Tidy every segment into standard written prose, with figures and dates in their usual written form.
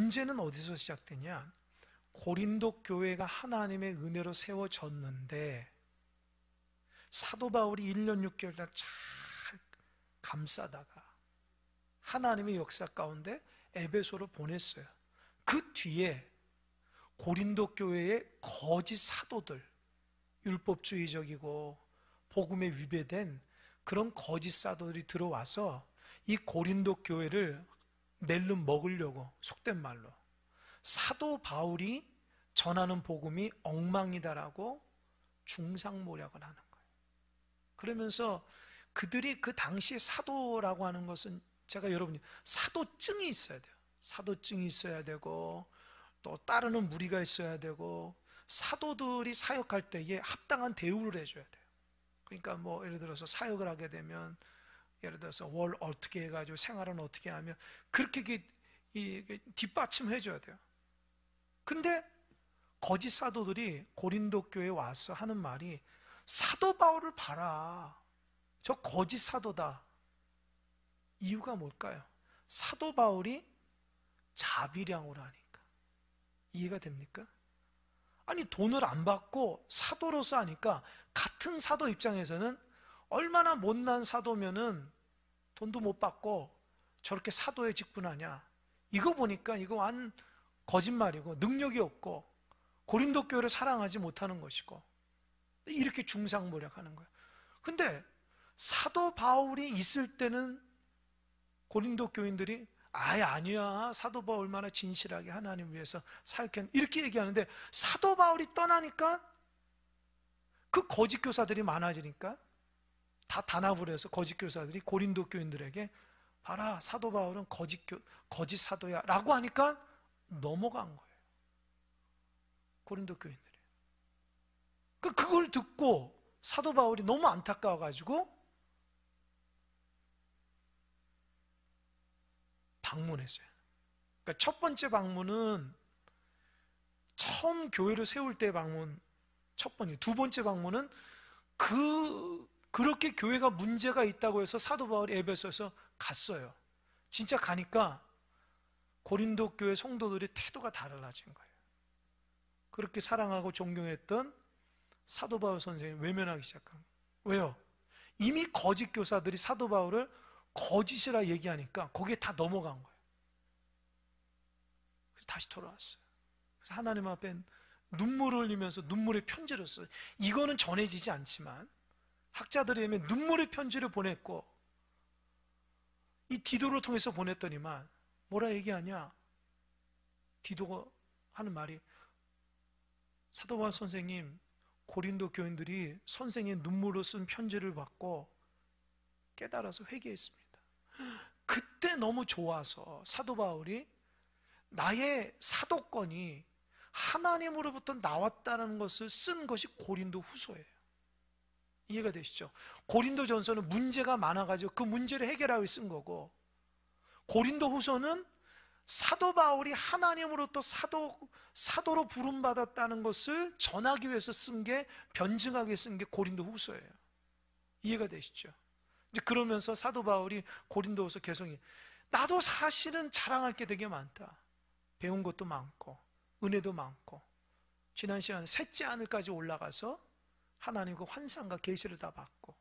문제는 어디서 시작되냐? 고린도 교회가 하나님의 은혜로 세워졌는데 사도 바울이 1년 6개월 잘 감싸다가 하나님의 역사 가운데 에베소로 보냈어요. 그 뒤에 고린도 교회의 거짓 사도들, 율법주의적이고 복음에 위배된 그런 거짓 사도들이 들어와서 이 고린도 교회를 낼름 먹으려고, 속된 말로 사도 바울이 전하는 복음이 엉망이다라고 중상모략을 하는 거예요. 그러면서 그들이 그 당시에 사도라고 하는 것은, 제가 여러분이 사도증이 있어야 돼요. 사도증이 있어야 되고 또 따르는 무리가 있어야 되고 사도들이 사역할 때에 합당한 대우를 해줘야 돼요. 그러니까 뭐 예를 들어서 사역을 하게 되면 예를 들어서 월 어떻게 해가지고 생활은 어떻게 하면 그렇게 뒷받침해 줘야 돼요. 근데 거짓 사도들이 고린도 교회에 와서 하는 말이, 사도 바울을 봐라, 저 거짓 사도다. 이유가 뭘까요? 사도 바울이 자비량으로 하니까. 이해가 됩니까? 아니, 돈을 안 받고 사도로서 하니까 같은 사도 입장에서는 얼마나 못난 사도면은 돈도 못 받고 저렇게 사도에 직분하냐. 이거 보니까 이거 완 거짓말이고 능력이 없고 고린도 교회를 사랑하지 못하는 것이고 이렇게 중상모략하는 거예요. 근데 사도 바울이 있을 때는 고린도 교인들이 아니야, 사도 바울 얼마나 진실하게 하나님 위해서 사역했는데 이렇게 얘기하는데, 사도 바울이 떠나니까 그 거짓 교사들이 많아지니까 다 단합을 해서 거짓 교사들이 고린도 교인들에게 봐라, 사도 바울은 거짓 사도야 라고 하니까 넘어간 거예요. 고린도 교인들이. 그걸 듣고 사도 바울이 너무 안타까워가지고 방문했어요. 그러니까 첫 번째 방문은 처음 교회를 세울 때 방문, 첫 번째. 두 번째 방문은 그렇게 교회가 문제가 있다고 해서 사도 바울이 에베소에서 갔어요. 진짜 가니까 고린도 교회 성도들의 태도가 달라진 거예요. 그렇게 사랑하고 존경했던 사도 바울 선생님이 외면하기 시작한 거예요. 왜요? 이미 거짓 교사들이 사도 바울을 거짓이라 얘기하니까 거기에 다 넘어간 거예요. 그래서 다시 돌아왔어요. 그래서 하나님 앞에 눈물을 흘리면서 눈물의 편지를 써요. 이거는 전해지지 않지만 학자들에 의하면 눈물의 편지를 보냈고 이 디도를 통해서 보냈더니만 뭐라 얘기하냐? 디도가 하는 말이, 사도 바울 선생님, 고린도 교인들이 선생의 눈물로 쓴 편지를 받고 깨달아서 회개했습니다. 그때 너무 좋아서 사도 바울이 나의 사도권이 하나님으로부터 나왔다는 것을 쓴 것이 고린도 후서예요. 이해가 되시죠? 고린도 전서는 문제가 많아가지고 그 문제를 해결하기 쓴 거고, 고린도 후서는 사도 바울이 하나님으로부터 사도로 부름받았다는 것을 전하기 위해서 쓴 게, 변증하기 위해서 쓴 게 고린도 후서예요. 이해가 되시죠? 이제 그러면서 사도 바울이 고린도 후서 개성이, 나도 사실은 자랑할 게 되게 많다. 배운 것도 많고 은혜도 많고, 지난 시간에 셋째 하늘까지 올라가서 하나님과 환상과 계시를 다 받고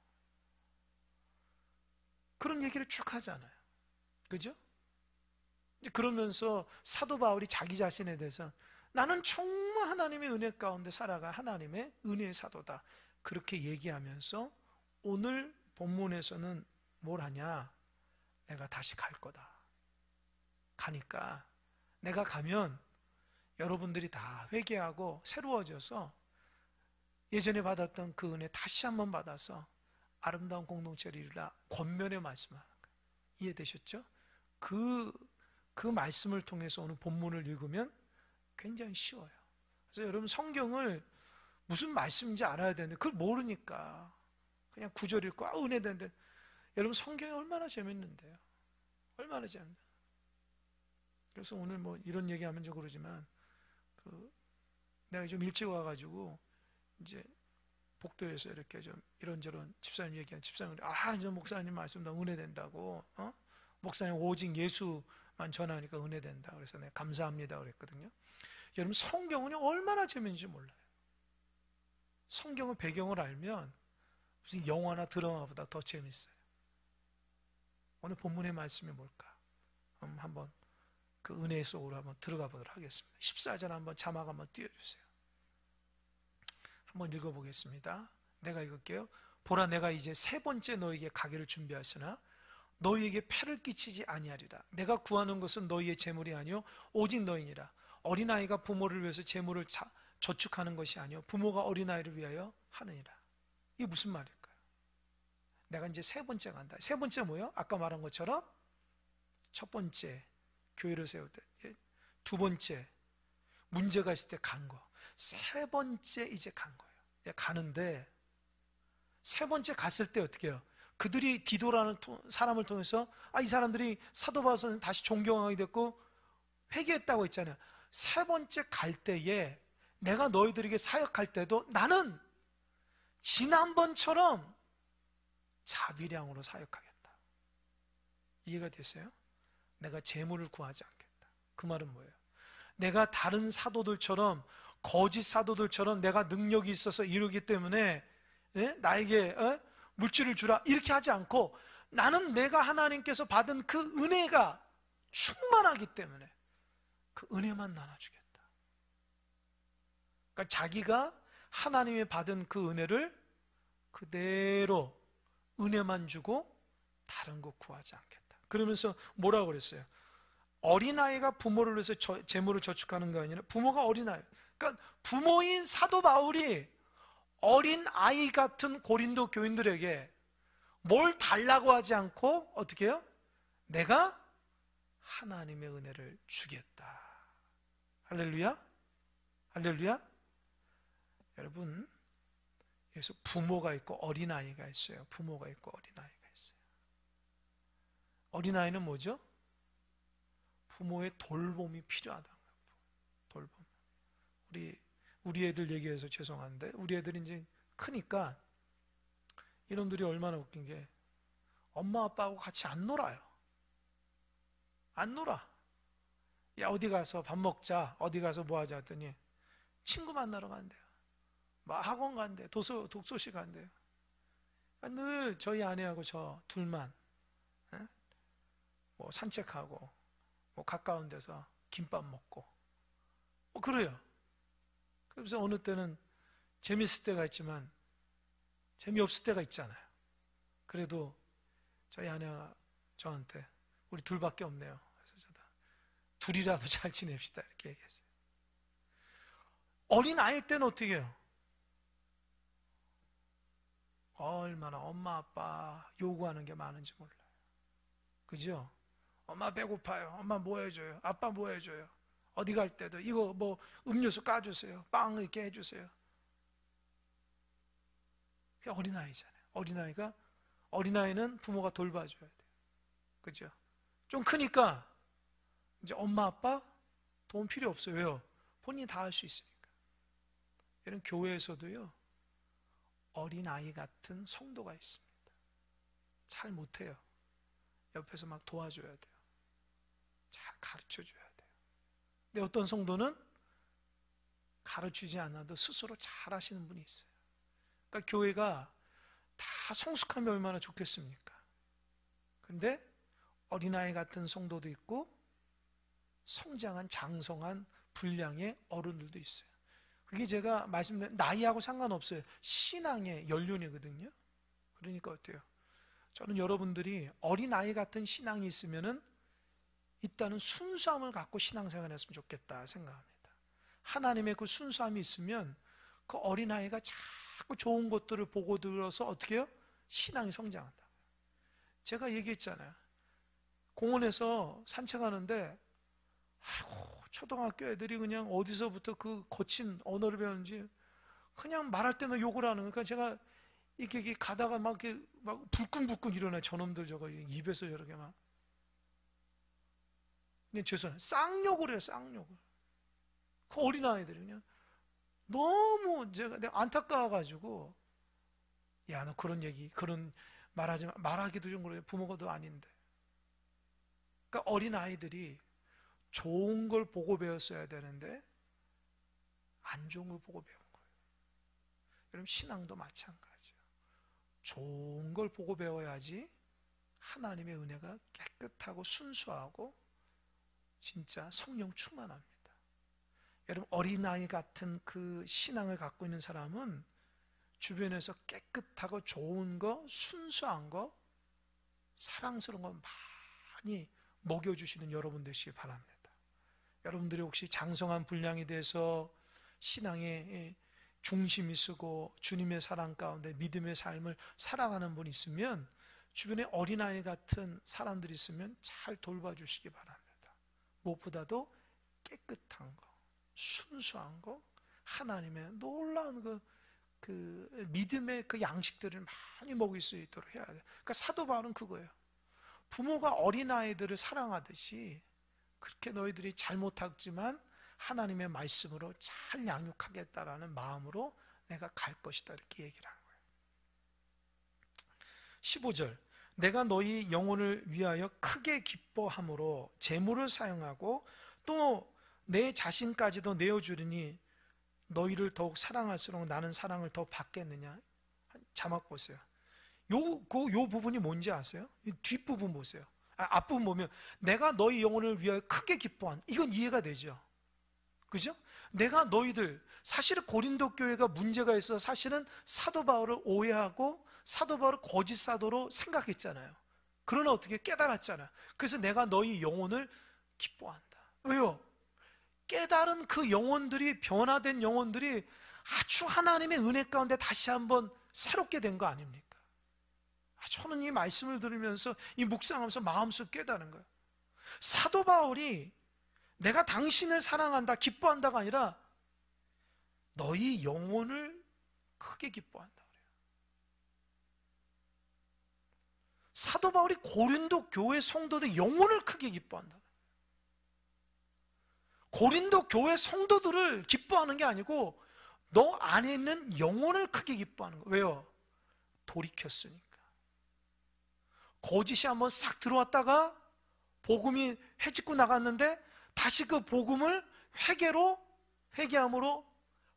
그런 얘기를 쭉 하잖아요. 그죠? 그러면서 사도 바울이 자기 자신에 대해서 나는 정말 하나님의 은혜 가운데 살아가 하나님의 은혜의 사도다, 그렇게 얘기하면서 오늘 본문에서는 뭘 하냐? 내가 다시 갈 거다. 가니까 내가 가면 여러분들이 다 회개하고 새로워져서 예전에 받았던 그 은혜 다시 한번 받아서 아름다운 공동체를 이루라, 권면의 말씀을 하는 거예요. 이해되셨죠? 그 말씀을 통해서 오늘 본문을 읽으면 굉장히 쉬워요. 그래서 여러분 성경을 무슨 말씀인지 알아야 되는데 그걸 모르니까 그냥 구절 읽고 은혜 되는데, 여러분 성경이 얼마나 재밌는데요. 얼마나 재밌는데. 그래서 오늘 뭐 이런 얘기하면 좀 그러지만 내가 좀 일찍 와가지고 이제 복도에서 이렇게 좀 이런저런 집사님 얘기한 집사님이 저 목사님 말씀 너무 은혜된다고, 목사님 오직 예수 전하니까 은혜된다. 그래서 내가 감사합니다 그랬거든요. 여러분, 성경은 얼마나 재밌는지 몰라요. 성경의 배경을 알면 무슨 영화나 드라마보다 더 재밌어요. 오늘 본문의 말씀이 뭘까? 한번 그 은혜 속으로 한번 들어가 보도록 하겠습니다. 14절 한번 자막 한번 띄워주세요. 한번 읽어보겠습니다. 내가 읽을게요. 보라, 내가 이제 세 번째 너에게 가기를 준비하시나 너희에게 패를 끼치지 아니하리라. 내가 구하는 것은 너희의 재물이 아니요 오직 너희니라. 어린아이가 부모를 위해서 재물을 저축하는 것이 아니요 부모가 어린아이를 위하여 하느니라. 이게 무슨 말일까요? 내가 이제 세 번째 간다. 세 번째 뭐예요? 아까 말한 것처럼 첫 번째 교회를 세울 때, 두 번째 문제가 있을 때 간 거, 세 번째 이제 간 거예요. 가는데 세 번째 갔을 때 어떻게 해요? 그들이 디도라는 사람을 통해서 이 사람들이 사도 바울 선생님 다시 존경하게 됐고 회개했다고 했잖아요. 세 번째 갈 때에 내가 너희들에게 사역할 때도 나는 지난번처럼 자비량으로 사역하겠다. 이해가 됐어요? 내가 재물을 구하지 않겠다. 그 말은 뭐예요? 내가 다른 사도들처럼 거짓 사도들처럼 내가 능력이 있어서 이루기 때문에 나에게 물질을 주라 이렇게 하지 않고 나는 내가 하나님께서 받은 그 은혜가 충만하기 때문에 그 은혜만 나눠주겠다. 그러니까 자기가 하나님이 받은 그 은혜를 그대로 은혜만 주고 다른 거 구하지 않겠다. 그러면서 뭐라고 그랬어요? 어린아이가 부모를 위해서 재물을 저축하는 거 아니라 부모가 어린아이. 그러니까 부모인 사도 바울이 어린아이 같은 고린도 교인들에게 뭘 달라고 하지 않고 어떻게 해요? 내가 하나님의 은혜를 주겠다. 할렐루야? 할렐루야? 여러분, 여기서 부모가 있고 어린아이가 있어요. 부모가 있고 어린아이가 있어요. 어린아이는 뭐죠? 부모의 돌봄이 필요하다. 돌봄. 우리 애들 얘기해서 죄송한데 우리 애들이 이제 크니까 이놈들이 얼마나 웃긴 게 엄마 아빠하고 같이 안 놀아요. 안 놀아. 야, 어디 가서 밥 먹자. 어디 가서 뭐 하자 했더니 친구 만나러 간대요. 막 학원 간대요. 독서실 간대요. 늘 저희 아내하고 저 둘만 뭐 산책하고 뭐 가까운 데서 김밥 먹고 그래요. 그래서 어느 때는 재밌을 때가 있지만 재미없을 때가 있잖아요. 그래도 저희 아내가 저한테 우리 둘밖에 없네요. 그래서 둘이라도 잘 지냅시다 이렇게 얘기했어요. 어린 아이일 때는 어떻게 해요? 얼마나 엄마 아빠 요구하는 게 많은지 몰라요. 그죠? 엄마 배고파요. 엄마 뭐 해줘요? 아빠 뭐 해줘요? 어디 갈 때도 이거 뭐 음료수 까주세요. 빵 이렇게 해주세요. 그게 어린아이잖아요. 어린아이는 부모가 돌봐줘야 돼요. 그죠? 좀 크니까 이제 엄마 아빠 도움 필요 없어요. 왜요? 본인이 다 할 수 있으니까. 이런 교회에서도요, 어린아이 같은 성도가 있습니다. 잘 못해요. 옆에서 막 도와줘야 돼요. 잘 가르쳐줘야 돼요. 근데 어떤 성도는 가르치지 않아도 스스로 잘 하시는 분이 있어요. 그러니까 교회가 다 성숙하면 얼마나 좋겠습니까? 근데 어린아이 같은 성도도 있고 성장한 장성한 분량의 어른들도 있어요. 그게 제가 말씀드린 나이하고 상관없어요. 신앙의 연륜이거든요. 그러니까 어때요? 저는 여러분들이 어린아이 같은 신앙이 있으면은 일단은 순수함을 갖고 신앙생활을 했으면 좋겠다 생각합니다. 하나님의 그 순수함이 있으면 그 어린아이가 자꾸 좋은 것들을 보고 들어서 어떻게 해요? 신앙이 성장한다. 제가 얘기했잖아요. 공원에서 산책하는데 아이고, 초등학교 애들이 그냥 어디서부터 그 거친 언어를 배우는지 그냥 말할 때만 욕을 하는 거니까 제가 이렇게 가다가 막 이렇게 막 불끈불끈 일어나요. 저놈들 저거 입에서 저렇게 막. 그냥 죄송해요. 쌍욕을 해요, 쌍욕을. 그 어린아이들이 그냥 너무 내가 안타까워가지고 야, 너 그런 얘기, 그런 말하지 마. 말하기도 좀 그래요. 부모가도 아닌데. 그러니까 어린아이들이 좋은 걸 보고 배웠어야 되는데 안 좋은 걸 보고 배운 거예요. 여러분, 신앙도 마찬가지예요. 좋은 걸 보고 배워야지 하나님의 은혜가 깨끗하고 순수하고 진짜 성령 충만합니다. 여러분, 어린아이 같은 그 신앙을 갖고 있는 사람은 주변에서 깨끗하고 좋은 거, 순수한 거, 사랑스러운 거 많이 먹여주시는 여러분 되시기 바랍니다. 여러분들이 혹시 장성한 분량이 돼서 신앙의 중심이 쓰고 주님의 사랑 가운데 믿음의 삶을 살아가는 분이 있으면 주변에 어린아이 같은 사람들이 있으면 잘 돌봐주시기 바랍니다. 무엇보다도 깨끗한 거, 순수한 거, 하나님의 놀라운 그 믿음의 그 양식들을 많이 먹일 수 있도록 해야 돼요. 그러니까 사도 바울은 그거예요. 부모가 어린아이들을 사랑하듯이 그렇게 너희들이 잘못하지만 하나님의 말씀으로 잘 양육하겠다라는 마음으로 내가 갈 것이다, 이렇게 얘기를 하는 거예요. 15절, 내가 너희 영혼을 위하여 크게 기뻐함으로 재물을 사용하고 또 내 자신까지도 내어주리니 너희를 더욱 사랑할수록 나는 사랑을 더 받겠느냐. 자막 보세요. 요 부분이 뭔지 아세요? 뒷부분 보세요. 앞부분 보면 내가 너희 영혼을 위하여 크게 기뻐한, 이건 이해가 되죠. 그죠? 내가 너희들, 사실은 고린도 교회가 문제가 있어 사실은 사도 바울을 오해하고 사도 바울을 거짓 사도로 생각했잖아요. 그러나 어떻게 깨달았잖아요. 그래서 내가 너희 영혼을 기뻐한다. 왜요? 깨달은 그 영혼들이, 변화된 영혼들이 아주 하나님의 은혜 가운데 다시 한번 새롭게 된 거 아닙니까? 저는 이 말씀을 들으면서 이 묵상하면서 마음속 깨달은 거예요. 사도 바울이 내가 당신을 사랑한다, 기뻐한다가 아니라 너희 영혼을 크게 기뻐한다 그래요. 사도 바울이 고린도 교회 성도들 영혼을 크게 기뻐한다. 고린도 교회 성도들을 기뻐하는 게 아니고 너 안에 있는 영혼을 크게 기뻐하는 거예요. 왜요? 돌이켰으니까. 거짓이 한번 싹 들어왔다가 복음이 해집고 나갔는데 다시 그 복음을 회개함으로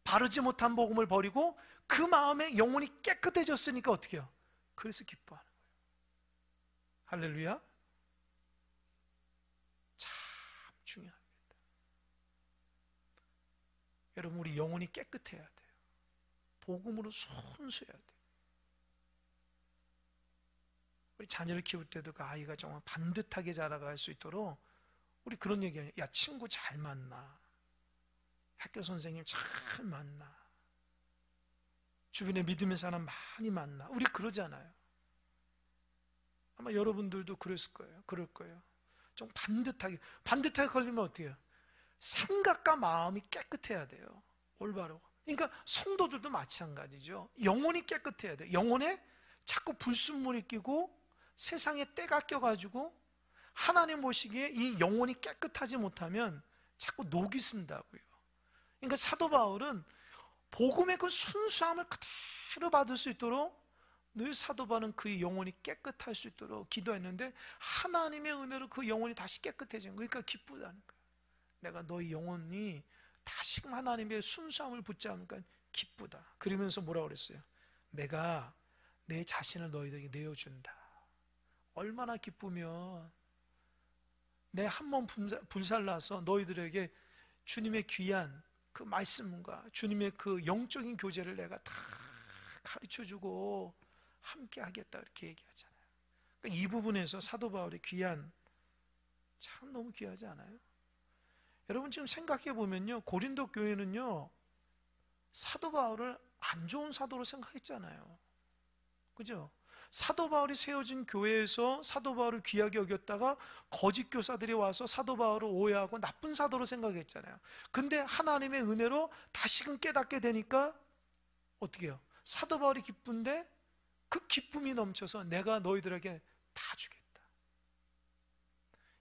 바르지 못한 복음을 버리고 그 마음에 영혼이 깨끗해졌으니까 어떻게 해요? 그래서 기뻐하는 거예요. 할렐루야. 참 중요합니다. 여러분, 우리 영혼이 깨끗해야 돼요. 복음으로 순수해야 돼요. 우리 자녀를 키울 때도 그 아이가 정말 반듯하게 자라갈 수 있도록 우리 그런 얘기해요. 야, 친구 잘 만나. 학교 선생님 잘 만나. 주변에 믿음의 사람 많이 만나. 우리 그러잖아요. 아마 여러분들도 그랬을 거예요. 그럴 거예요. 좀 반듯하게 걸리면 어떻게 해요? 생각과 마음이 깨끗해야 돼요. 올바로. 그러니까 성도들도 마찬가지죠. 영혼이 깨끗해야 돼요. 영혼에 자꾸 불순물이 끼고 세상에 때가 껴가지고 하나님 보시기에 이 영혼이 깨끗하지 못하면 자꾸 녹이 쓴다고요. 그러니까 사도 바울은 복음의 그 순수함을 그대로 받을 수 있도록 늘 사도 바울은 그 영혼이 깨끗할 수 있도록 기도했는데 하나님의 은혜로 그 영혼이 다시 깨끗해진 거예요. 그러니까 기쁘다는 거예요. 내가 너희 영혼이 다시금 하나님의 순수함을 붙잡으니까 기쁘다. 그러면서 뭐라고 그랬어요? 내가 내 자신을 너희들에게 내어준다. 얼마나 기쁘면 내 한 몸 불살라서 너희들에게 주님의 귀한 그 말씀과 주님의 그 영적인 교제를 내가 다 가르쳐주고 함께 하겠다, 이렇게 얘기하잖아요. 그러니까 이 부분에서 사도 바울의 귀한, 참 너무 귀하지 않아요? 여러분, 지금 생각해 보면요, 고린도 교회는요 사도 바울을 안 좋은 사도로 생각했잖아요. 그죠? 사도 바울이 세워진 교회에서 사도 바울을 귀하게 여겼다가 거짓 교사들이 와서 사도 바울을 오해하고 나쁜 사도로 생각했잖아요. 근데 하나님의 은혜로 다시금 깨닫게 되니까 어떻게 해요? 사도 바울이 기쁜데 그 기쁨이 넘쳐서 내가 너희들에게 다 주겠다.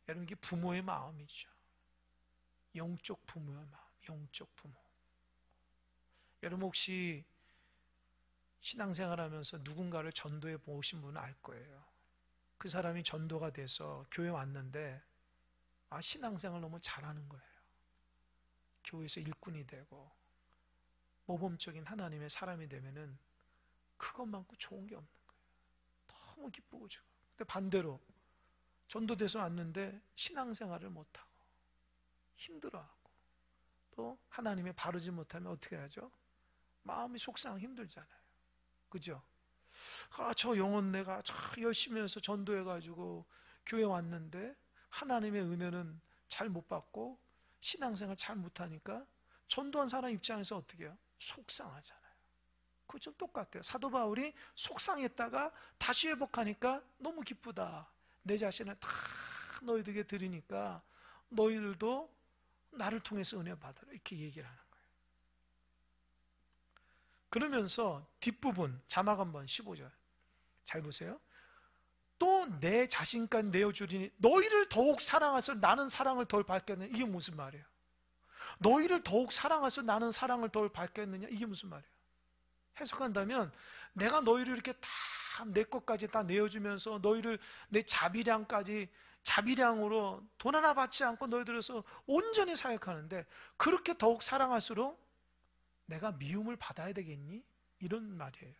여러분, 이게 부모의 마음이죠. 영적 부모의 마음, 영적 부모. 여러분, 혹시 신앙생활하면서 누군가를 전도해 보신 분은 알 거예요. 그 사람이 전도가 돼서 교회 왔는데 신앙생활 너무 잘하는 거예요. 교회에서 일꾼이 되고 모범적인 하나님의 사람이 되면은 그것만큼 좋은 게 없는 거예요. 너무 기쁘고 좋아. 근데 반대로 전도돼서 왔는데 신앙생활을 못하고 힘들어하고 또 하나님의 바르지 못하면 어떻게 하죠? 마음이 속상 힘들잖아요. 그죠? 저 영혼 내가 열심히 해서 전도해가지고 교회 왔는데 하나님의 은혜는 잘 못 받고 신앙생활 잘 못하니까 전도한 사람 입장에서 어떻게 해요? 속상하잖아요. 그거 좀 똑같아요. 사도 바울이 속상했다가 다시 회복하니까 너무 기쁘다. 내 자신을 다 너희들에게 드리니까 너희들도 나를 통해서 은혜 받아라. 이렇게 얘기를 하는 거예요. 그러면서 뒷부분 자막 한번 15절 잘 보세요. 또 내 자신까지 내어주리니 너희를 더욱 사랑하서 나는 사랑을 덜 받겠느냐. 이게 무슨 말이에요? 너희를 더욱 사랑하서 나는 사랑을 덜 받겠느냐. 이게 무슨 말이에요? 해석한다면 내가 너희를 이렇게 다 내 것까지 다 내어주면서 너희를 내 자비량으로 돈 하나 받지 않고 너희들에서 온전히 사역하는데 그렇게 더욱 사랑할수록 내가 미움을 받아야 되겠니? 이런 말이에요.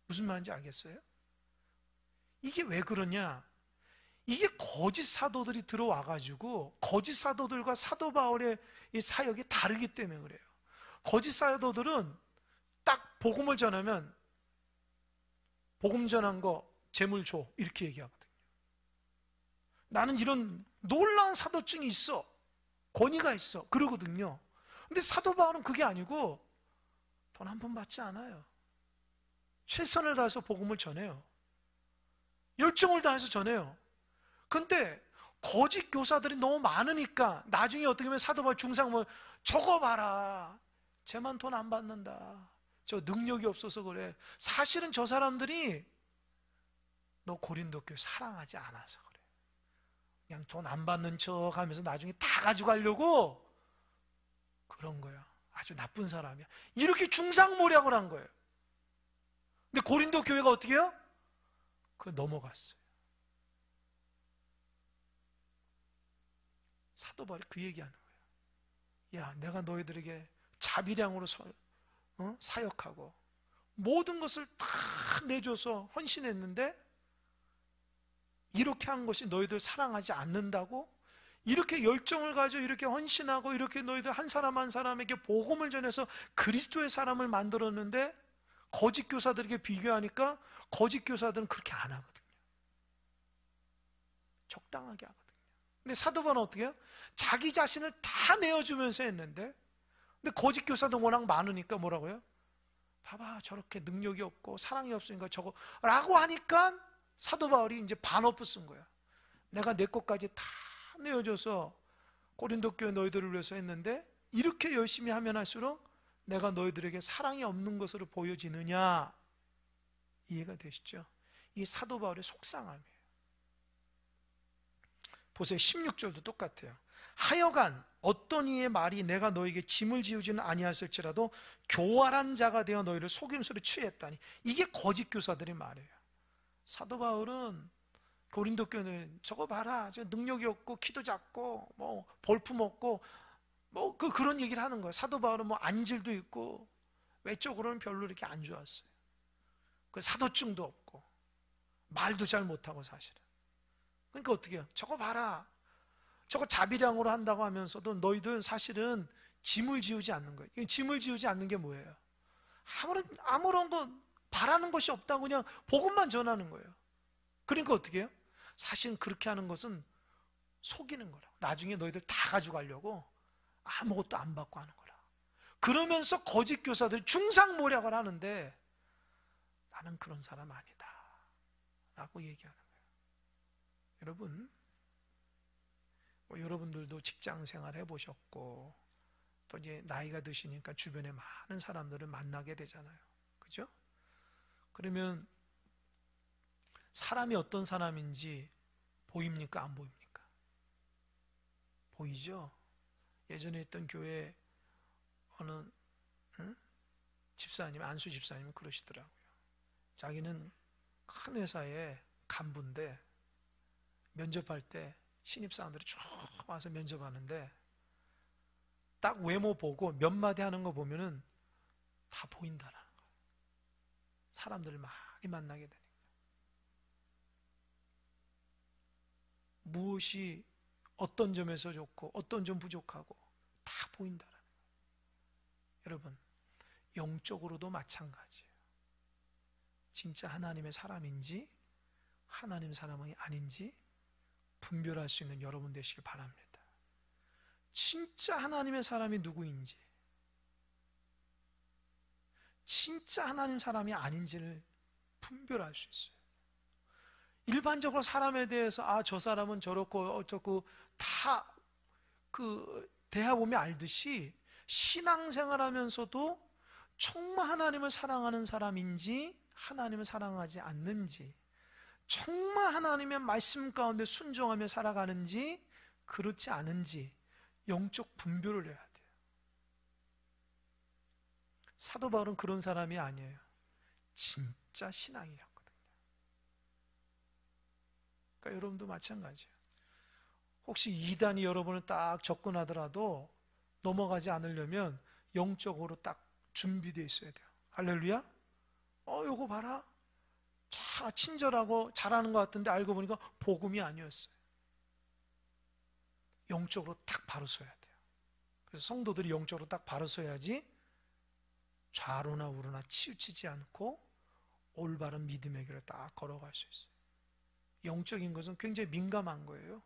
무슨 말인지 알겠어요? 이게 왜 그러냐? 이게 거짓 사도들이 들어와가지고 거짓 사도들과 사도 바울의 이 사역이 다르기 때문에 그래요. 거짓 사도들은 딱 복음을 전하면 복음 전한 거 재물 줘 이렇게 얘기하거든요. 나는 이런 놀라운 사도증이 있어, 권위가 있어 그러거든요. 근데 사도 바울은 그게 아니고 돈 한 번 받지 않아요. 최선을 다해서 복음을 전해요. 열정을 다해서 전해요. 근데 거짓 교사들이 너무 많으니까 나중에 어떻게 보면 사도 바울 중상모 저거 봐라, 쟤만 돈 안 받는다, 저 능력이 없어서 그래. 사실은 저 사람들이 너 고린도 교회 사랑하지 않아서 그래. 그냥 돈 안 받는 척 하면서 나중에 다 가져가려고 그런 거야. 아주 나쁜 사람이야. 이렇게 중상모략을 한 거예요. 근데 고린도 교회가 어떻게 해요? 그걸 넘어갔어요. 사도 바울이 그 얘기하는 거예요. 야, 내가 너희들에게 자비량으로 사역하고 모든 것을 다 내줘서 헌신했는데 이렇게 한 것이 너희들 사랑하지 않는다고? 이렇게 열정을 가지고 이렇게 헌신하고 이렇게 너희들 한 사람 한 사람에게 복음을 전해서 그리스도의 사람을 만들었는데 거짓 교사들에게 비교하니까 거짓 교사들은 그렇게 안 하거든요. 적당하게 하거든요. 근데 사도 바울은 어떻게 해요? 자기 자신을 다 내어주면서 했는데 근데 거짓 교사도 워낙 많으니까 뭐라고요? 봐봐, 저렇게 능력이 없고 사랑이 없으니까 저거 라고 하니까 사도 바울이 이제 반어프 쓴 거야. 내가 내 것까지 다 내어줘서 고린도 교회 너희들을 위해서 했는데 이렇게 열심히 하면 할수록 내가 너희들에게 사랑이 없는 것으로 보여지느냐. 이해가 되시죠? 이게 사도 바울의 속상함이에요. 보세요. 16절도 똑같아요. 하여간 어떤 이의 말이 내가 너에게 짐을 지우지는 아니하였을지라도 교활한 자가 되어 너희를 속임수로 취했다니. 이게 거짓 교사들의 말이에요. 사도 바울은 고린도 교회는 저거 봐라, 저 능력이 없고 키도 작고 뭐 볼품 없고 뭐 그런 얘기를 하는 거예요. 사도 바울은 뭐 안질도 있고 외적으로는 별로 이렇게 안 좋았어요. 그 사도증도 없고 말도 잘 못하고 사실은. 그러니까 어떻게 해요? 저거 봐라, 저거 자비량으로 한다고 하면서도 너희들 사실은 짐을 지우지 않는 거예요. 짐을 지우지 않는 게 뭐예요? 아무런 거 바라는 것이 없다고 그냥 복음만 전하는 거예요. 그러니까 어떻게 해요? 사실은 그렇게 하는 것은 속이는 거라. 나중에 너희들 다 가져가려고 아무것도 안 받고 하는 거라. 그러면서 거짓 교사들 중상모략을 하는데 나는 그런 사람 아니다 라고 얘기하는 거예요. 여러분, 여러분들도 직장 생활 해보셨고 또 이제 나이가 드시니까 주변에 많은 사람들을 만나게 되잖아요. 그죠? 그러면 사람이 어떤 사람인지 보입니까? 안 보입니까? 보이죠? 예전에 있던 교회 어느 집사님, 안수 집사님은 그러시더라고요. 자기는 큰 회사의 간부인데 면접할 때 신입사원들이 쭉 와서 면접하는데 딱 외모 보고 몇 마디 하는 거 보면은 다 보인다라는 거예요. 사람들을 많이 만나게 되니까. 무엇이 어떤 점에서 좋고 어떤 점 부족하고 다 보인다라는 거예요. 여러분, 영적으로도 마찬가지예요. 진짜 하나님의 사람인지 하나님 사람이 아닌지 분별할 수 있는 여러분 되시길 바랍니다. 진짜 하나님의 사람이 누구인지, 진짜 하나님 사람이 아닌지를 분별할 수 있어요. 일반적으로 사람에 대해서 저 사람은 저렇고 어쩌고 다 대해보면 알듯이 신앙생활하면서도 정말 하나님을 사랑하는 사람인지 하나님을 사랑하지 않는지, 정말 하나님의 말씀 가운데 순종하며 살아가는지 그렇지 않은지 영적 분별을 해야 돼요. 사도 바울은 그런 사람이 아니에요. 진짜 신앙이었거든요. 그러니까 여러분도 마찬가지예요. 혹시 이단이 여러분을 딱 접근하더라도 넘어가지 않으려면 영적으로 딱 준비되어 있어야 돼요. 할렐루야? 요거 봐라. 자, 친절하고 잘하는 것 같은데 알고 보니까 복음이 아니었어요. 영적으로 딱 바로 서야 돼요. 그래서 성도들이 영적으로 딱 바로 서야지 좌로나 우로나 치우치지 않고 올바른 믿음의 길을 딱 걸어갈 수 있어요. 영적인 것은 굉장히 민감한 거예요.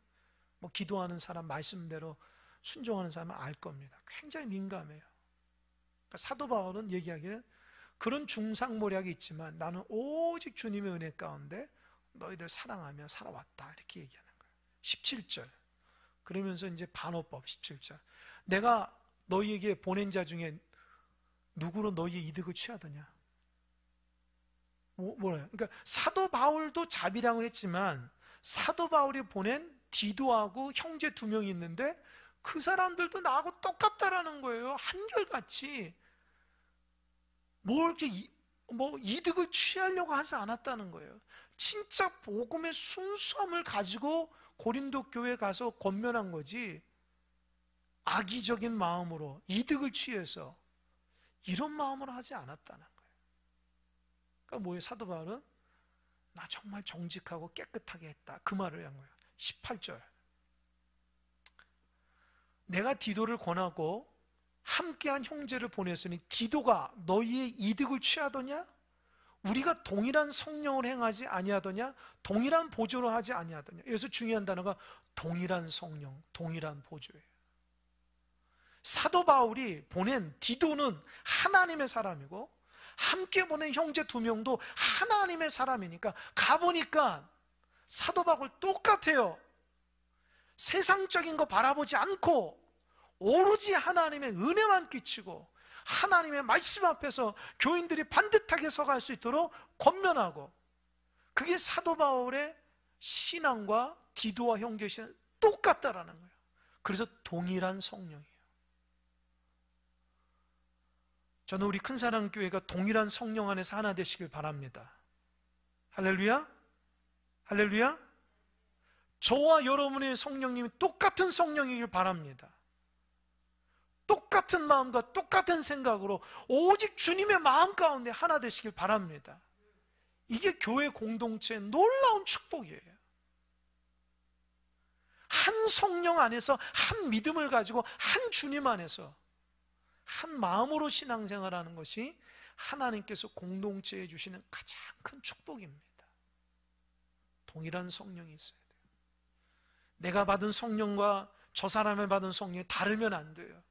뭐 기도하는 사람 말씀대로 순종하는 사람은 알 겁니다. 굉장히 민감해요. 그러니까 사도 바울은 얘기하기를 그런 중상모략이 있지만 나는 오직 주님의 은혜 가운데 너희들 사랑하며 살아왔다, 이렇게 얘기하는 거예요. 17절. 그러면서 이제 반어법 17절. 내가 너희에게 보낸 자 중에 누구로 너희의 이득을 취하더냐? 뭐래요? 그러니까 사도 바울도 자비량을 했지만 사도 바울이 보낸 디도하고 형제 2명이 있는데 그 사람들도 나하고 똑같다라는 거예요. 한결같이 이렇게 이득을 취하려고 하지 않았다는 거예요. 진짜 복음의 순수함을 가지고 고린도 교회에 가서 권면한 거지, 악의적인 마음으로 이득을 취해서 이런 마음으로 하지 않았다는 거예요. 그러니까 뭐예요? 사도 바울은 나 정말 정직하고 깨끗하게 했다, 그 말을 한 거예요. 18절. 내가 디도를 권하고 함께한 형제를 보냈으니 디도가 너희의 이득을 취하더냐? 우리가 동일한 성령을 행하지 아니하더냐? 동일한 보조를 하지 아니하더냐? 여기서 중요한 단어가 동일한 성령, 동일한 보조예요. 사도 바울이 보낸 디도는 하나님의 사람이고 함께 보낸 형제 2명도 하나님의 사람이니까 가보니까 사도 바울 똑같아요. 세상적인 거 바라보지 않고 오로지 하나님의 은혜만 끼치고 하나님의 말씀 앞에서 교인들이 반듯하게 서갈 수 있도록 권면하고, 그게 사도 바울의 신앙과 디도와 형제 신앙 똑같다라는 거예요. 그래서 동일한 성령이에요. 저는 우리 큰사랑교회가 동일한 성령 안에서 하나 되시길 바랍니다. 할렐루야? 할렐루야? 저와 여러분의 성령님이 똑같은 성령이길 바랍니다. 똑같은 마음과 똑같은 생각으로 오직 주님의 마음 가운데 하나 되시길 바랍니다. 이게 교회 공동체의 놀라운 축복이에요. 한 성령 안에서 한 믿음을 가지고 한 주님 안에서 한 마음으로 신앙생활하는 것이 하나님께서 공동체에 주시는 가장 큰 축복입니다. 동일한 성령이 있어야 돼요. 내가 받은 성령과 저 사람이 받은 성령이 다르면 안 돼요.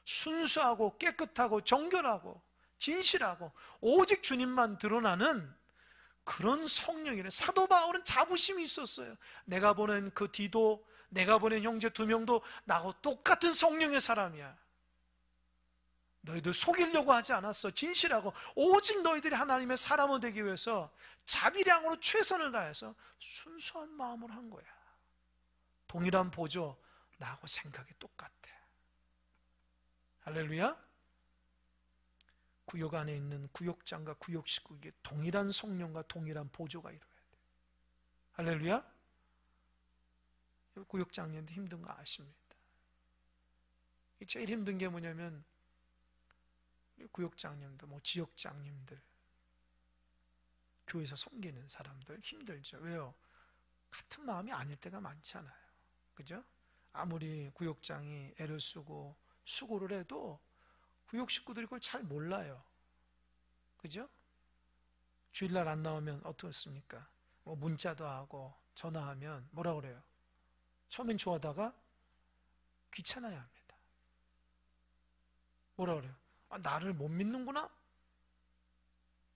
순수하고 깨끗하고 정결하고 진실하고 오직 주님만 드러나는 그런 성령이래. 사도 바울은 자부심이 있었어요. 내가 보낸 그 디도, 내가 보낸 형제 2명도 나하고 똑같은 성령의 사람이야. 너희들 속이려고 하지 않았어. 진실하고 오직 너희들이 하나님의 사람이 되기 위해서 자비량으로 최선을 다해서 순수한 마음으로 한 거야. 동일한 보조, 나하고 생각이 똑같아. 할렐루야? 구역 안에 있는 구역장과 구역 식구에게 동일한 성령과 동일한 보조가 이루어야 돼. 할렐루야? 구역장님도 힘든 거 아십니다. 제일 힘든 게 뭐냐면 구역장님도 지역장님들, 교회에서 섬기는 사람들 힘들죠. 왜요? 같은 마음이 아닐 때가 많잖아요. 그죠? 아무리 구역장이 애를 쓰고 수고를 해도 구역 식구들이 그걸 잘 몰라요. 그죠? 주일날 안 나오면 어떻습니까? 문자도 하고 전화하면 뭐라 그래요? 처음엔 좋아하다가 귀찮아야 합니다. 뭐라 그래요? 나를 못 믿는구나?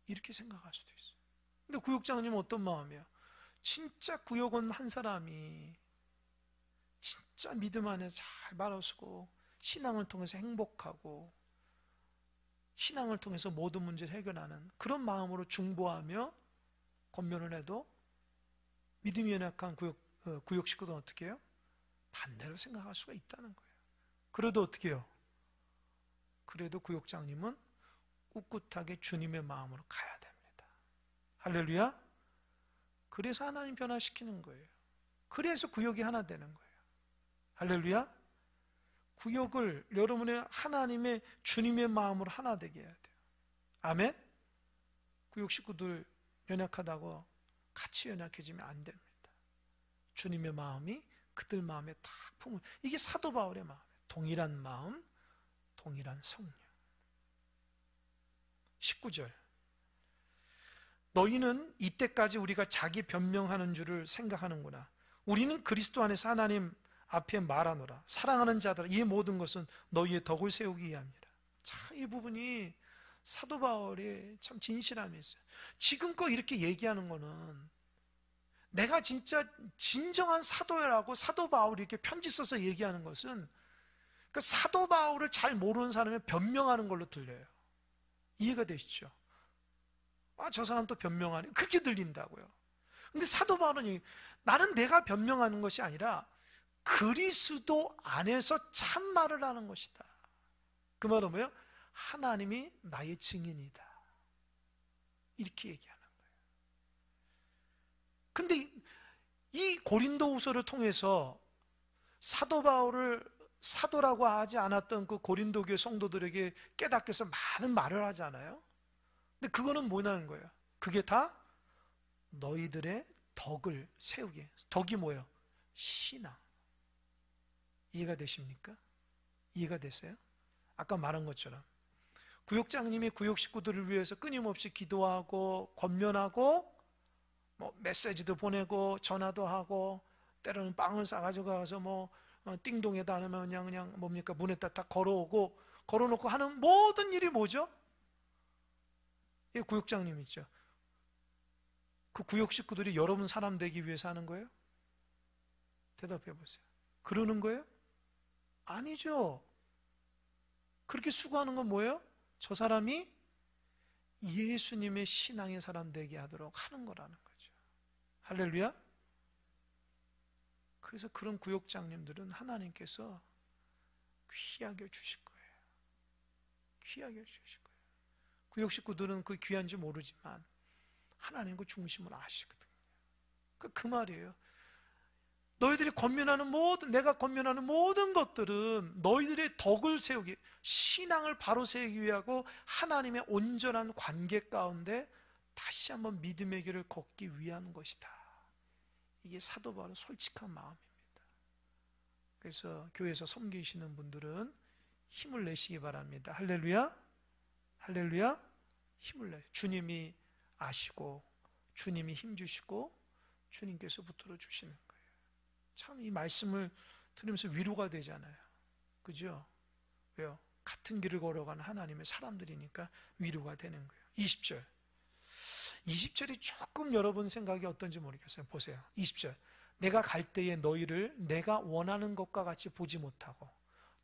이렇게 생각할 수도 있어요. 근데 구역장님은 어떤 마음이에요? 진짜 구역원 한 사람이 진짜 믿음 안에 잘 바라서고 신앙을 통해서 행복하고 신앙을 통해서 모든 문제를 해결하는 그런 마음으로 중보하며 권면을 해도 믿음이 연약한 구역 식구들은 어떻게 해요? 반대로 생각할 수가 있다는 거예요. 그래도 어떻게 해요? 그래도 구역장님은 꿋꿋하게 주님의 마음으로 가야 됩니다. 할렐루야. 그래서 하나님 변화시키는 거예요. 그래서 구역이 하나 되는 거예요. 할렐루야. 구역을 여러분의 하나님의 주님의 마음으로 하나 되게 해야 돼요. 아멘. 구역 식구들 연약하다고 같이 연약해지면 안 됩니다. 주님의 마음이 그들 마음에 딱 품을, 이게 사도 바울의 마음이에요. 동일한 마음, 동일한 성령. 19절. 너희는 이때까지 우리가 자기 변명하는 줄을 생각하는구나. 우리는 그리스도 안에서 하나님 앞에 말하노라. 사랑하는 자들아, 이 모든 것은 너희의 덕을 세우기 위함이라. 자, 이 부분이 사도 바울의 참 진실함이 있어요. 지금껏 이렇게 얘기하는 거는 내가 진짜 진정한 사도라고 사도 바울이 이렇게 편지 써서 얘기하는 것은 그 사도 바울을 잘 모르는 사람이 변명하는 걸로 들려요. 이해가 되시죠? 저 사람 또 변명하네. 그렇게 들린다고요. 근데 사도 바울은 나는 내가 변명하는 것이 아니라 그리스도 안에서 참말을 하는 것이다. 그 말은 뭐예요? 하나님이 나의 증인이다. 이렇게 얘기하는 거예요. 근데 이 고린도후서를 통해서 사도 바울을 사도라고 하지 않았던 그 고린도 교회 성도들에게 깨닫게 해서 많은 말을 하잖아요. 근데 그거는 뭐냐는 거예요. 그게 다 너희들의 덕을 세우게. 덕이 뭐예요? 신앙. 이해가 되십니까? 이해가 되세요? 아까 말한 것처럼 구역장님이 구역 식구들을 위해서 끊임없이 기도하고 권면하고 메시지도 보내고 전화도 하고 때로는 빵을 싸가지고 가서 띵동에다 하면 그냥 뭡니까? 문에다 딱 걸어놓고 하는 모든 일이 뭐죠? 이 구역장님이죠. 그 구역 식구들이 여러분 사람 되기 위해서 하는 거예요? 대답해 보세요. 그러는 거예요? 아니죠. 그렇게 수고하는 건 뭐예요? 저 사람이 예수님의 신앙의 사람 되게 하도록 하는 거라는 거죠. 할렐루야. 그래서 그런 구역장님들은 하나님께서 귀하게 주실 거예요. 귀하게 주실 거예요. 구역 식구들은 그 귀한지 모르지만 하나님 그 중심을 아시거든요. 그 말이에요. 너희들이 내가 권면하는 모든 것들은 너희들의 덕을 세우기, 신앙을 바로 세우기 위하고 하나님의 온전한 관계 가운데 다시 한번 믿음의 길을 걷기 위한 것이다. 이게 사도 바울의 솔직한 마음입니다. 그래서 교회에서 섬기시는 분들은 힘을 내시기 바랍니다. 할렐루야. 할렐루야. 힘을 내. 주님이 아시고 주님이 힘 주시고 주님께서 붙들어 주시는 거예요. 참 이 말씀을 들으면서 위로가 되잖아요. 그죠? 왜요? 같은 길을 걸어가는 하나님의 사람들이니까 위로가 되는 거예요. 20절. 20절이 조금 여러분 생각이 어떤지 모르겠어요. 보세요. 20절. 내가 갈 때에 너희를 내가 원하는 것과 같이 보지 못하고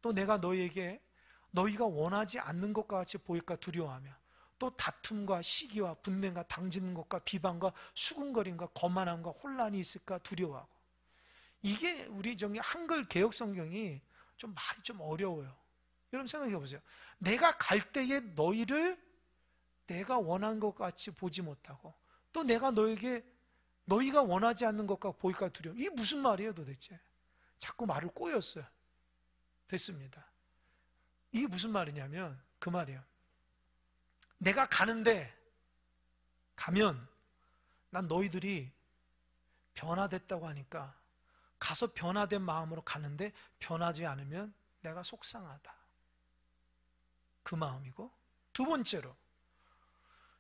또 내가 너희에게 너희가 원하지 않는 것과 같이 보일까 두려워하며 또 다툼과 시기와 분냄과 당지는 것과 비방과 수군거림과 거만함과 혼란이 있을까 두려워하고. 이게 우리 한글 개역 성경이 좀 말이 좀 어려워요. 여러분 생각해 보세요. 내가 갈 때에 너희를 내가 원하는 것 같이 보지 못하고 또 내가 너희가 원하지 않는 것과 보일까 두려워. 이게 무슨 말이에요 도대체? 자꾸 말을 꼬였어요. 됐습니다. 이게 무슨 말이냐면 그 말이에요. 내가 가는데 가면 난 너희들이 변화됐다고 하니까 가서 변화된 마음으로 가는데 변하지 않으면 내가 속상하다. 그 마음이고, 두 번째로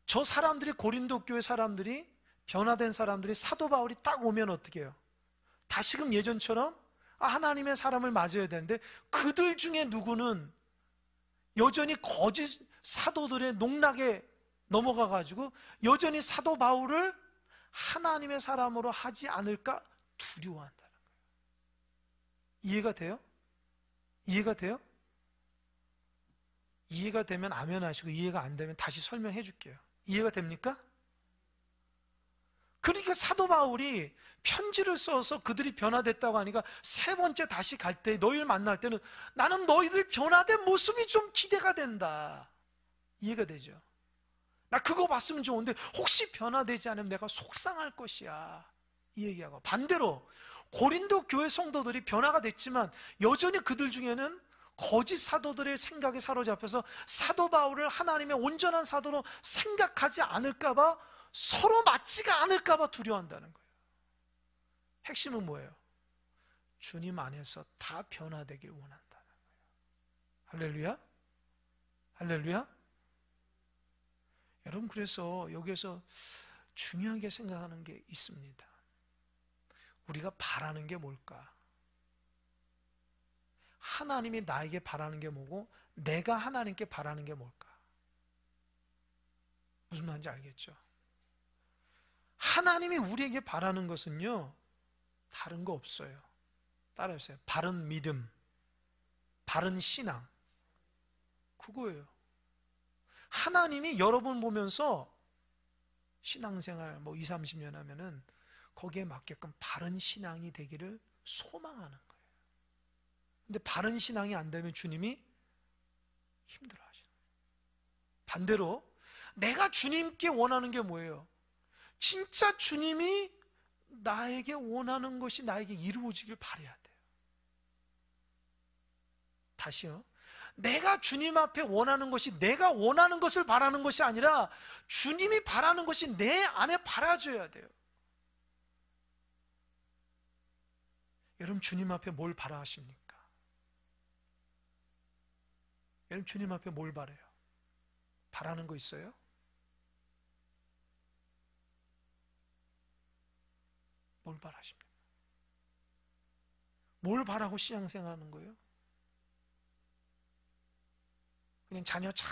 저 사람들이, 고린도 교회 사람들이, 변화된 사람들이 사도 바울이 딱 오면 어떻게 해요? 다시금 예전처럼 하나님의 사람을 맞아야 되는데 그들 중에 누구는 여전히 거짓 사도들의 농락에 넘어가 가지고 여전히 사도 바울을 하나님의 사람으로 하지 않을까 두려워한다는 거예요. 이해가 돼요? 이해가 돼요? 이해가 되면 아멘 하시고, 이해가 안 되면 다시 설명해 줄게요. 이해가 됩니까? 그러니까 사도 바울이 편지를 써서 그들이 변화됐다고 하니까 세 번째 다시 갈 때, 너희를 만날 때는 나는 너희들 변화된 모습이 좀 기대가 된다. 이해가 되죠? 나 그거 봤으면 좋은데 혹시 변화되지 않으면 내가 속상할 것이야. 이 얘기하고, 반대로 고린도 교회 성도들이 변화가 됐지만 여전히 그들 중에는 거짓 사도들의 생각에 사로잡혀서 사도 바울을 하나님의 온전한 사도로 생각하지 않을까봐, 서로 맞지가 않을까봐 두려워한다는 거예요. 핵심은 뭐예요? 주님 안에서 다 변화되길 원한다는 거예요. 할렐루야? 할렐루야? 여러분, 그래서 여기에서 중요하게 생각하는 게 있습니다. 우리가 바라는 게 뭘까? 하나님이 나에게 바라는 게 뭐고 내가 하나님께 바라는 게 뭘까? 무슨 말인지 알겠죠? 하나님이 우리에게 바라는 것은요, 다른 거 없어요. 따라해보세요. 바른 믿음, 바른 신앙, 그거예요. 하나님이 여러분 보면서 신앙생활 20, 30년 하면은 거기에 맞게끔 바른 신앙이 되기를 소망하는 거예요. 근데 바른 신앙이 안 되면 주님이 힘들어 하시는 거예요. 반대로 내가 주님께 원하는 게 뭐예요? 진짜 주님이 나에게 원하는 것이 나에게 이루어지길 바라야 돼요. 다시요. 내가 주님 앞에 원하는 것이 내가 원하는 것을 바라는 것이 아니라 주님이 바라는 것이 내 안에 바라져야 돼요. 여러분, 주님 앞에 뭘 바라십니까? 여러분, 주님 앞에 뭘 바라요? 바라는 거 있어요? 뭘 바라십니까? 뭘 바라고 신앙생활하는 거예요? 그냥 자녀 잘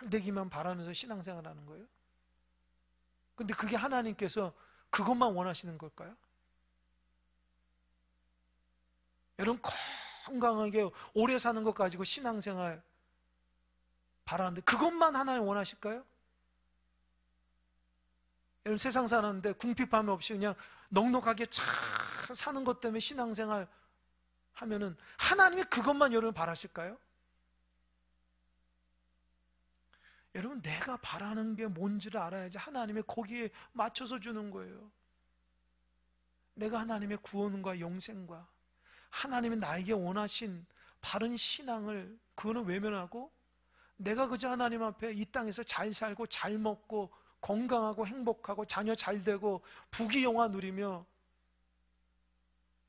되기만 바라면서 신앙생활하는 거예요? 근데 그게 하나님께서 그것만 원하시는 걸까요? 여러분, 건강하게 오래 사는 것 가지고 신앙생활 바라는데 그것만 하나님 원하실까요? 여러분, 세상 사는데 궁핍함이 없이 그냥 넉넉하게 잘 사는 것 때문에 신앙생활 하면은 하나님이 그것만 여러분 바라실까요? 여러분, 내가 바라는 게 뭔지를 알아야지 하나님이 거기에 맞춰서 주는 거예요. 내가 하나님의 구원과 영생과 하나님이 나에게 원하신 바른 신앙을, 그거는 외면하고 내가 그저 하나님 앞에 이 땅에서 잘 살고 잘 먹고 건강하고 행복하고 자녀 잘 되고 부귀영화 누리며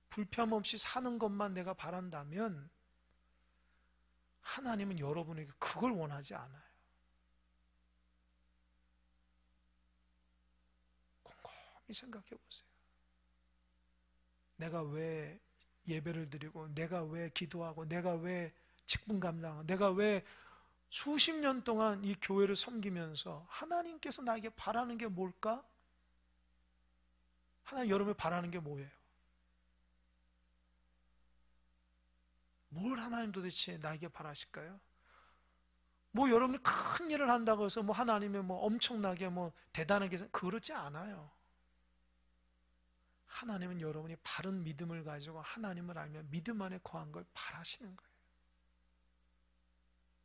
불편 없이 사는 것만 내가 바란다면 하나님은 여러분에게 그걸 원하지 않아요. 곰곰이 생각해 보세요. 내가 왜 예배를 드리고, 내가 왜 기도하고, 내가 왜 직분 감당하고, 내가 왜 수십 년 동안 이 교회를 섬기면서 하나님께서 나에게 바라는 게 뭘까? 하나님 여러분이 바라는 게 뭐예요? 뭘 하나님 도대체 나에게 바라실까요? 여러분이 큰 일을 한다고 해서 하나님의 엄청나게 대단하게 그렇지 않아요. 하나님은 여러분이 바른 믿음을 가지고 하나님을 알며 믿음 안에 거한 걸 바라시는 거예요.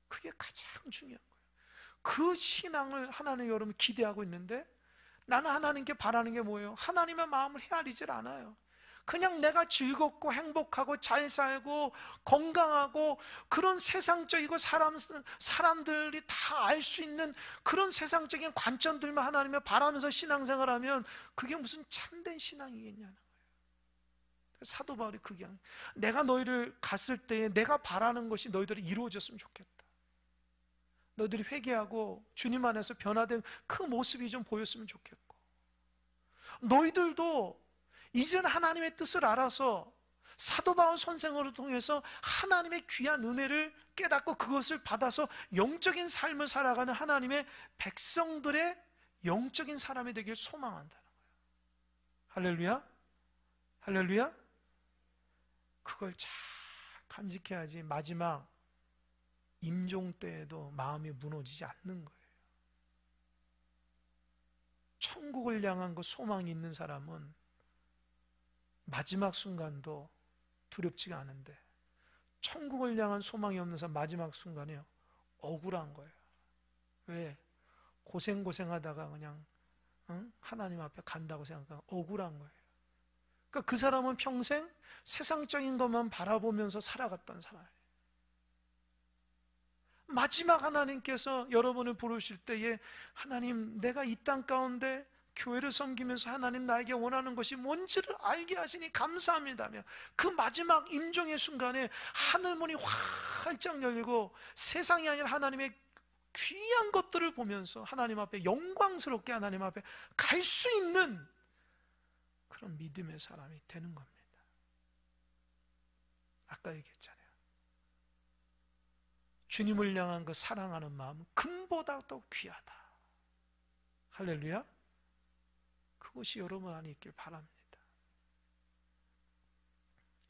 그게 가장 중요한 거예요. 그 신앙을 하나님 여러분 기대하고 있는데 나는 하나님께 바라는 게 뭐예요? 하나님의 마음을 헤아리질 않아요. 그냥 내가 즐겁고 행복하고 잘 살고 건강하고 그런 세상적이고 사람들이 다 알 수 있는 그런 세상적인 관점들만 하나님을 바라면서 신앙생활하면 그게 무슨 참된 신앙이겠냐는 거예요. 사도 바울이 그게 아니에요. 내가 너희를 갔을 때에 내가 바라는 것이 너희들이 이루어졌으면 좋겠다. 너희들이 회개하고 주님 안에서 변화된 그 모습이 좀 보였으면 좋겠고, 너희들도 이제는 하나님의 뜻을 알아서 사도 바울 선생으로 통해서 하나님의 귀한 은혜를 깨닫고 그것을 받아서 영적인 삶을 살아가는 하나님의 백성들의 영적인 사람이 되길 소망한다는 거예요. 할렐루야? 할렐루야? 그걸 잘 간직해야지 마지막 임종 때에도 마음이 무너지지 않는 거예요. 천국을 향한 그 소망이 있는 사람은 마지막 순간도 두렵지가 않은데, 천국을 향한 소망이 없는 사람 마지막 순간에 억울한 거예요. 왜? 고생하다가 그냥 하나님 앞에 간다고 생각하면 억울한 거예요. 그러니까 그 사람은 평생 세상적인 것만 바라보면서 살아갔던 사람이에요. 마지막 하나님께서 여러분을 부르실 때에 하나님, 내가 이 땅 가운데 교회를 섬기면서 하나님 나에게 원하는 것이 뭔지를 알게 하시니 감사합니다며, 그 마지막 임종의 순간에 하늘문이 활짝 열리고 세상이 아니라 하나님의 귀한 것들을 보면서 하나님 앞에 영광스럽게 하나님 앞에 갈 수 있는 그런 믿음의 사람이 되는 겁니다. 아까 얘기했잖아요. 주님을 향한 그 사랑하는 마음은 금보다 더 귀하다. 할렐루야. 그것이 여러분 안에 있길 바랍니다.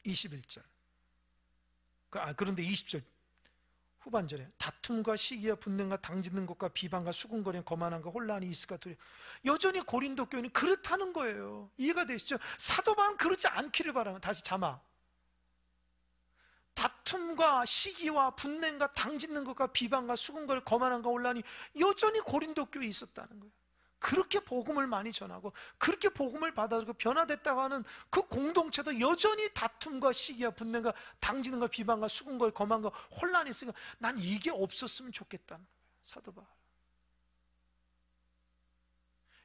21절. 그런데 20절 후반절에 다툼과 시기와 분쟁과 당짓는 것과 비방과 수군거리는 거만함과 혼란이 있을까 두려워. 여전히 고린도 교회는 그렇다는 거예요. 이해가 되시죠? 사도 바울은 그렇지 않기를 바랍니다. 다시 자막. 다툼과 시기와 분쟁과 당짓는 것과 비방과 수군거리 거만함과 혼란이 여전히 고린도 교회에 있었다는 거예요. 그렇게 복음을 많이 전하고 그렇게 복음을 받아들이고 변화됐다고 하는 그 공동체도 여전히 다툼과 시기와 분쟁과 당지는과 비방과 수군과 거만과 혼란이 있으니까 난 이게 없었으면 좋겠다는 거예요. 사도 바울.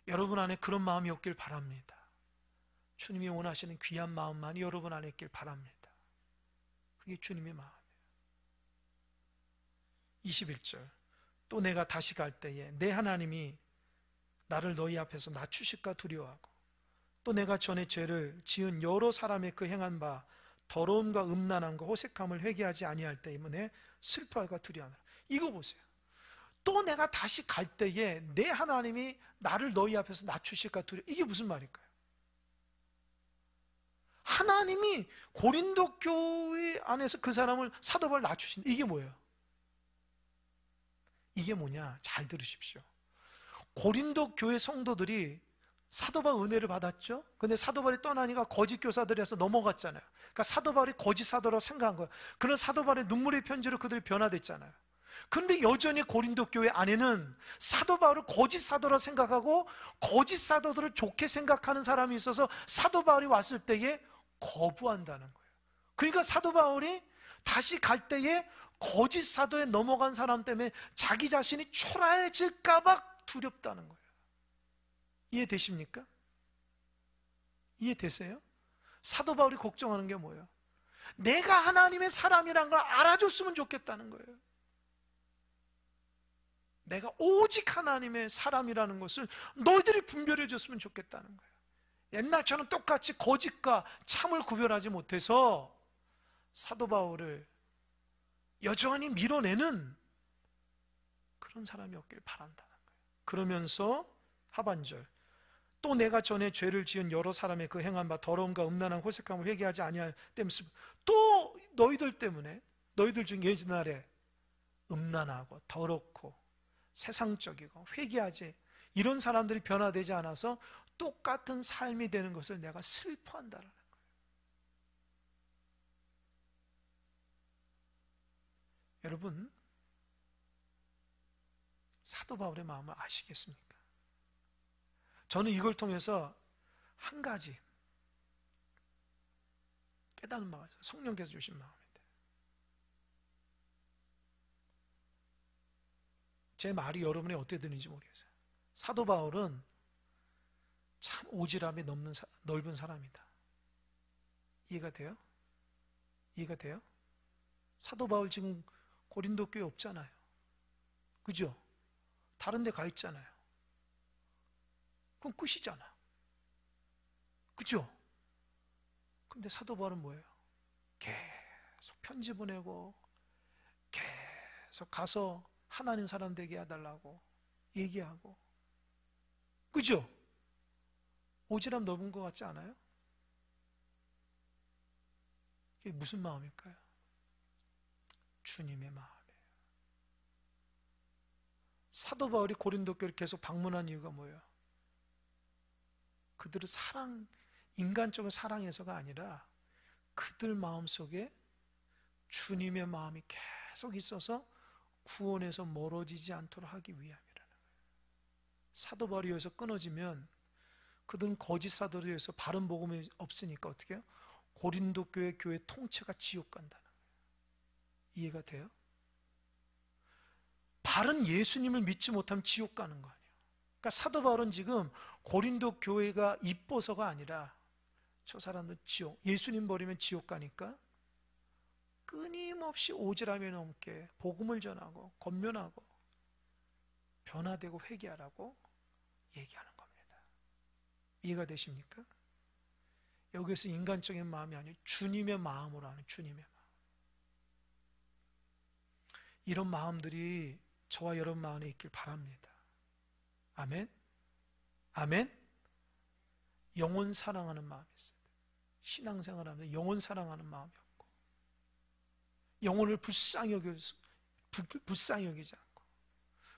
여러분 안에 그런 마음이 없길 바랍니다. 주님이 원하시는 귀한 마음만이 여러분 안에 있길 바랍니다. 그게 주님의 마음이에요. 21절. 또 내가 다시 갈 때에 내 하나님이 나를 너희 앞에서 낮추실까 두려워하고, 또 내가 전에 죄를 지은 여러 사람의 그 행한 바 더러움과 음란함과 호색함을 회개하지 아니할 때문에 슬퍼할까 두려워하노라. 이거 보세요. 또 내가 다시 갈 때에 내 하나님이 나를 너희 앞에서 낮추실까 두려워. 이게 무슨 말일까요? 하나님이 고린도 교회 안에서 그 사람을 사도 바울 낮추신다. 이게 뭐예요? 이게 뭐냐? 잘 들으십시오. 고린도 교회 성도들이 사도 바울 은혜를 받았죠. 근데 사도 바울이 떠나니까 거짓 교사들에서 넘어갔잖아요. 그러니까 사도 바울이 거짓 사도라고 생각한 거예요. 그런 사도 바울의 눈물의 편지로 그들이 변화됐잖아요. 근데 여전히 고린도 교회 안에는 사도 바울을 거짓 사도라고 생각하고 거짓 사도들을 좋게 생각하는 사람이 있어서 사도 바울이 왔을 때에 거부한다는 거예요. 그러니까 사도 바울이 다시 갈 때에 거짓 사도에 넘어간 사람 때문에 자기 자신이 초라해질까 봐 두렵다는 거예요. 이해되십니까? 이해되세요? 사도 바울이 걱정하는 게 뭐예요? 내가 하나님의 사람이란 걸 알아줬으면 좋겠다는 거예요. 내가 오직 하나님의 사람이라는 것을 너희들이 분별해 줬으면 좋겠다는 거예요. 옛날처럼 똑같이 거짓과 참을 구별하지 못해서 사도 바울을 여전히 밀어내는 그런 사람이 없길 바란다는 거예요. 그러면서 하반절, 또 내가 전에 죄를 지은 여러 사람의 그 행한 바 더러움과 음란한 호색함을 회개하지 아니할 때문에, 또 너희들 때문에, 너희들 중 옛날에 음란하고 더럽고 세상적이고 회개하지 이런 사람들이 변화되지 않아서 똑같은 삶이 되는 것을 내가 슬퍼한다는 거예요. 여러분, 사도 바울의 마음을 아시겠습니까? 저는 이걸 통해서 한 가지, 깨닫는 마음, 성령께서 주신 마음인데. 제 말이 여러분이 어떻게 들리는지 모르겠어요. 사도 바울은 참 오지랖이 넓은 사람이다. 이해가 돼요? 이해가 돼요? 사도 바울 지금 고린도 교회 없잖아요. 그죠? 다른 데 가 있잖아요. 그럼 끝이잖아. 그죠? 근데 사도 바울은 뭐예요? 계속 편지 보내고 계속 가서 하나님 사람 되게 해달라고 얘기하고. 그죠? 오지랖 넓은 것 같지 않아요? 이게 무슨 마음일까요? 주님의 마음이에요. 사도 바울이 고린도 교회를 계속 방문한 이유가 뭐예요? 그들을 인간적인 사랑해서가 아니라 그들 마음속에 주님의 마음이 계속 있어서 구원에서 멀어지지 않도록 하기 위함이라는 거예요. 사도 바울이 여기서 끊어지면 그들은 거짓 사도를 위해서 바른 복음이 없으니까 어떻게 해요? 고린도 교회 통째가 지옥 간다는 거예요. 이해가 돼요? 바른 예수님을 믿지 못하면 지옥 가는 거 아니에요. 그러니까 사도 바울은 지금 고린도 교회가 이뻐서가 아니라 저 사람들 예수님 버리면 지옥 가니까 끊임없이 오지랖이 넘게 복음을 전하고 권면하고 변화되고 회개하라고 얘기하는 겁니다. 이해가 되십니까? 여기서 인간적인 마음이 아니고 주님의 마음으로 하는 주님의 마음. 이런 마음들이 저와 여러분 마음에 있길 바랍니다. 아멘? 아멘? 영혼 사랑하는 마음이 있어요. 신앙생활하면서 영혼 사랑하는 마음이 없고 영혼을 불쌍히 여기지 않고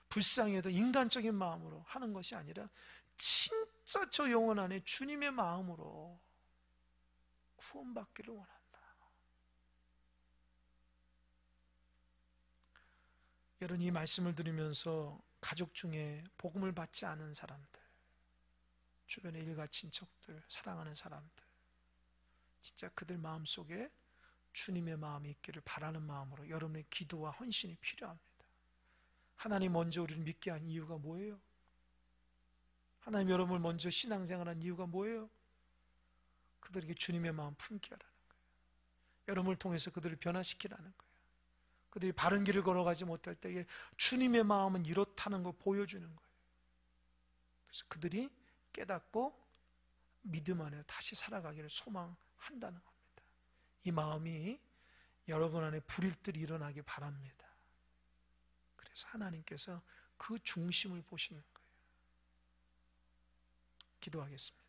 불쌍히 여도 인간적인 마음으로 하는 것이 아니라 진짜 저 영혼 안에 주님의 마음으로 구원받기를 원한다. 여러분, 이 말씀을 들으면서 가족 중에 복음을 받지 않은 사람들, 주변의 일가 친척들, 사랑하는 사람들, 진짜 그들 마음속에 주님의 마음이 있기를 바라는 마음으로 여러분의 기도와 헌신이 필요합니다. 하나님 먼저 우리를 믿게 한 이유가 뭐예요? 하나님 여러분을 먼저 신앙생활한 이유가 뭐예요? 그들에게 주님의 마음 품게 하라는 거예요. 여러분을 통해서 그들을 변화시키라는 거예요. 그들이 바른 길을 걸어가지 못할 때에 주님의 마음은 이렇다는 걸 보여주는 거예요. 그래서 그들이 깨닫고 믿음 안에 다시 살아가기를 소망한다는 겁니다. 이 마음이 여러분 안에 불일들이 일어나기 바랍니다. 그래서 하나님께서 그 중심을 보시는 거예요. 기도하겠습니다.